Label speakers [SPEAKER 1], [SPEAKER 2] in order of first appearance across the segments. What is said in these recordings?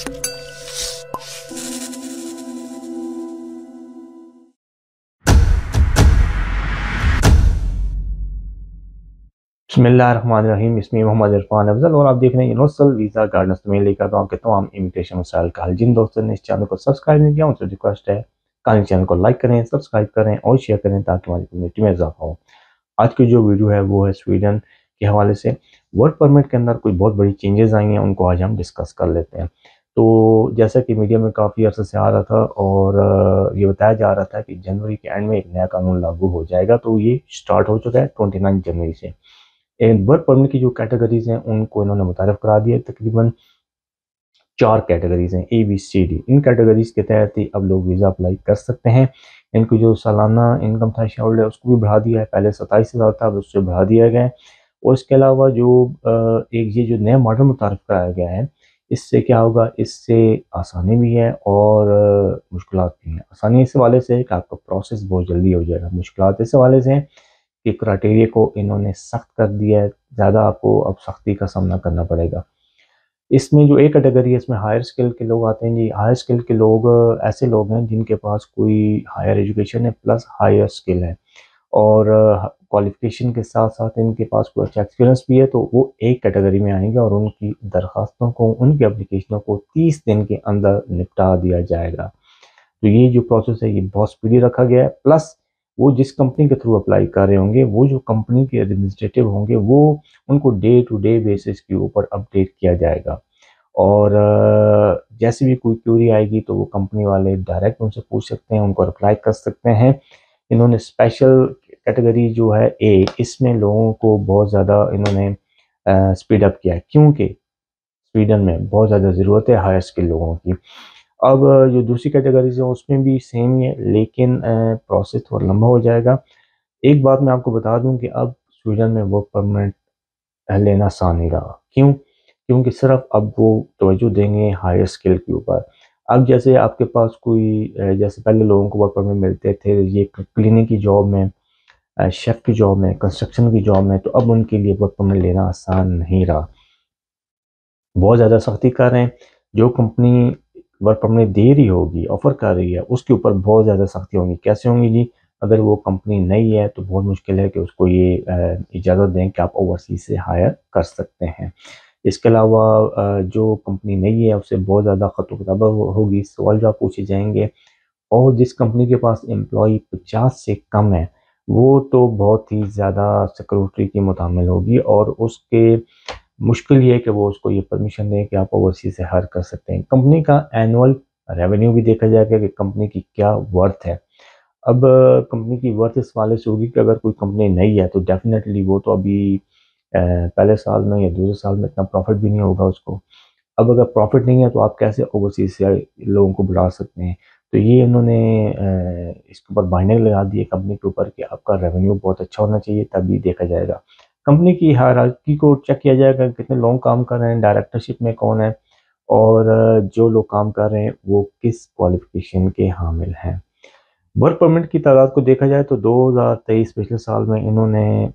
[SPEAKER 1] बिस्मिल्लाहिर्रहमानिर्रहीम। इसमें मोहम्मद इरफान अफजल और आप देख रहे हैं यूनिवर्सल वीज़ा गाइडेंस। तो मैं लेकर आता हूँ आपके तमाम इमिग्रेशन मसाइल का हल। जिन दोस्तों ने इस चैनल को सब्सक्राइब नहीं किया उनसे रिक्वेस्ट है कि चैनल को लाइक करें, सब्सक्राइब करें और शेयर करें ताकि हमारी कम्युनिटी में इजाफा हो। आज की जो वीडियो है वो है स्वीडन के हवाले से। वर्क परमिट के अंदर कोई बहुत बड़ी चेंजेस आई हैं, उनको आज हम डिस्कस कर लेते हैं। तो जैसा कि मीडिया में काफ़ी अर्से से आ रहा था और ये बताया जा रहा था कि जनवरी के एंड में एक नया कानून लागू हो जाएगा, तो ये स्टार्ट हो चुका है 29 जनवरी से। वर्क परमिट की जो कैटेगरीज हैं उनको इन्होंने मुतारिफ करा दिया। तकरीबन 4 कैटेगरीज हैं, ABCD। इन कैटेगरीज के तहत ही अब लोग वीज़ा अप्लाई कर सकते हैं। इनको जो सालाना इनकम थ्रेशोल्ड है उसको भी बढ़ा दिया है, पहले 27,000 था, अब उससे बढ़ा दिया गया है। और इसके अलावा जो एक ये जो नया मॉडल मुतारिफ कराया गया है, इससे क्या होगा, इससे आसानी भी है और मुश्किलात भी हैं। आसानी इस हवाले से कि आपका प्रोसेस बहुत जल्दी हो जाएगा, मुश्किलात इस हवाले से कि क्राइटेरिया को इन्होंने सख्त कर दिया है, ज़्यादा आपको अब सख्ती का सामना करना पड़ेगा। इसमें जो एक कैटेगरी है इसमें हायर स्किल के लोग आते हैं जी। हायर स्किल के लोग ऐसे लोग हैं जिनके पास कोई हायर एजुकेशन है प्लस हायर स्किल है और क्वालिफिकेशन के साथ साथ इनके पास कोई अच्छा एक्सपीरियंस भी है, तो वो एक कैटेगरी में आएंगे और उनकी दरख्वास्तों को, उनकी एप्लीकेशनों को 30 दिन के अंदर निपटा दिया जाएगा। तो ये जो प्रोसेस है ये बहुत स्पीडी रखा गया है। प्लस वो जिस कंपनी के थ्रू अप्लाई कर रहे होंगे, वो जो कंपनी के एडमिनिस्ट्रेटिव होंगे, वो उनको डे टू डे बेसिस के ऊपर अपडेट किया जाएगा और जैसे भी कोई क्यूरी आएगी तो वो कंपनी वाले डायरेक्ट उनसे पूछ सकते हैं, उनको रिप्लाई कर सकते हैं। इन्होंने स्पेशल कैटेगरी जो है A, इसमें लोगों को बहुत ज़्यादा इन्होंने स्पीड अप किया है क्योंकि स्वीडन में बहुत ज़्यादा ज़रूरत है हायर स्किल लोगों की। अब जो दूसरी कैटेगरीज है उसमें भी सेम ही है, लेकिन प्रोसेस थोड़ा लंबा हो जाएगा। एक बात मैं आपको बता दूं कि अब स्वीडन में वर्क परमिट लेना आसान नहीं रहा। क्यों? क्योंकि सिर्फ अब वो तवज्जो देंगे हायर स्किल के ऊपर। अब जैसे आपके पास कोई जैसे पहले लोगों को वर्क परमिट मिलते थे ये क्लीनिंग की जॉब में, शेफ की जॉब में, कंस्ट्रक्शन की जॉब में, तो अब उनके लिए वर्क परमिट लेना आसान नहीं रहा। बहुत ज़्यादा सख्ती कर रहे हैं। जो कंपनी वर्क परमिट दे रही होगी, ऑफर कर रही है, उसके ऊपर बहुत ज़्यादा सख्ती होंगी। कैसे होंगी जी? अगर वो कंपनी नई है तो बहुत मुश्किल है कि उसको ये इजाज़त दें कि आप ओवरसीज से हायर कर सकते हैं। इसके अलावा जो कंपनी नई है उससे बहुत ज़्यादा खत किताबा होगी, सवाल जवाब पूछे जाएंगे। और जिस कंपनी के पास एम्प्लॉय 50 से कम है वो तो बहुत ही ज़्यादा सिक्योरिटी की मुतामिल होगी और उसके मुश्किल ये है कि वो उसको ये परमिशन दें कि आप ओवरसीज से हायर कर सकते हैं। कंपनी का एनुअल रेवेन्यू भी देखा जाएगा कि कंपनी की क्या वर्थ है। अब कंपनी की वर्थ इस वाले से होगी कि अगर कोई कंपनी नई है तो डेफिनेटली वो तो अभी पहले साल में या दूसरे साल में इतना प्रॉफिट भी नहीं होगा उसको। अब अगर प्रॉफिट नहीं है तो आप कैसे ओवरसीज से लोगों को बुला सकते हैं? तो ये इन्होंने इसके ऊपर बाइंडिंग लगा दी है कंपनी के ऊपर कि आपका रेवेन्यू बहुत अच्छा होना चाहिए, तभी देखा जाएगा। कंपनी की हायरार्की को चेक किया जाएगा, कितने लोग काम कर रहे हैं, डायरेक्टरशिप में कौन है और जो लोग काम कर रहे हैं वो किस क्वालिफिकेशन के हामिल हैं। वर्क परमिट की तादाद को देखा जाए तो 2023 पिछले साल में इन्होंने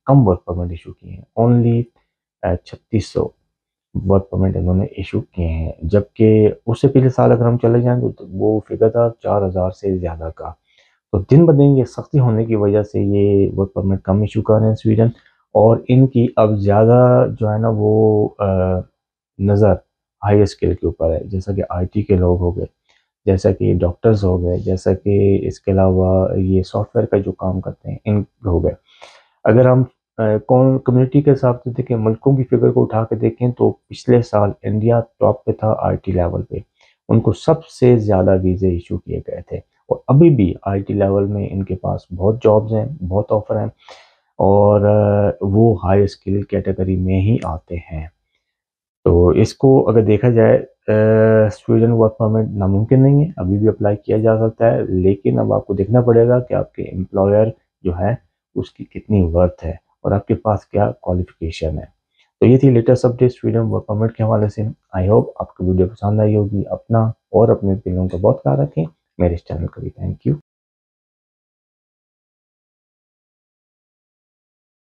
[SPEAKER 1] कम वर्क परमिट इशू किए हैं। ओनली 3600 वर्क परमिट इन्होंने इशू किए हैं, जबकि उससे पिछले साल अगर हम चले जाएं तो वो फिगर था 4000 से ज़्यादा का। तो दिन ब दिन ये सख्ती होने की वजह से ये वर्क परमिट कम इशू कर रहे हैं स्वीडन। और इनकी अब ज़्यादा जो है ना वो नज़र हाई स्किल के ऊपर है, जैसा कि IT के लोग हो गए, जैसा कि डॉक्टर्स हो गए, जैसा कि इसके अलावा ये सॉफ्टवेयर का जो काम करते हैं इन हो गए। अगर हम कौन कम्युनिटी के हिसाब से देखें, मुल्कों की फिगर को उठा के देखें तो पिछले साल इंडिया टॉप पे था IT लेवल पे। उनको सबसे ज़्यादा वीज़े इशू किए गए थे और अभी भी IT लेवल में इनके पास बहुत जॉब्स हैं, बहुत ऑफर हैं और वो हाई स्किल कैटेगरी में ही आते हैं। तो इसको अगर देखा जाए स्वीडन वर्क परमिट नामुमकिन नहीं है, अभी भी अप्लाई किया जा सकता है, लेकिन अब आपको देखना पड़ेगा कि आपके एम्प्लॉयर जो है उसकी कितनी वर्थ है और आपके पास क्या क्वालिफिकेशन है। तो ये थी latest update Sweden work permit के हवाले से। आई होप आपको वीडियो पसंद आई होगी। अपना और अपने दिलों का बहुत ख्याल रखें। मेरे इस चैनल का भी थैंक यू।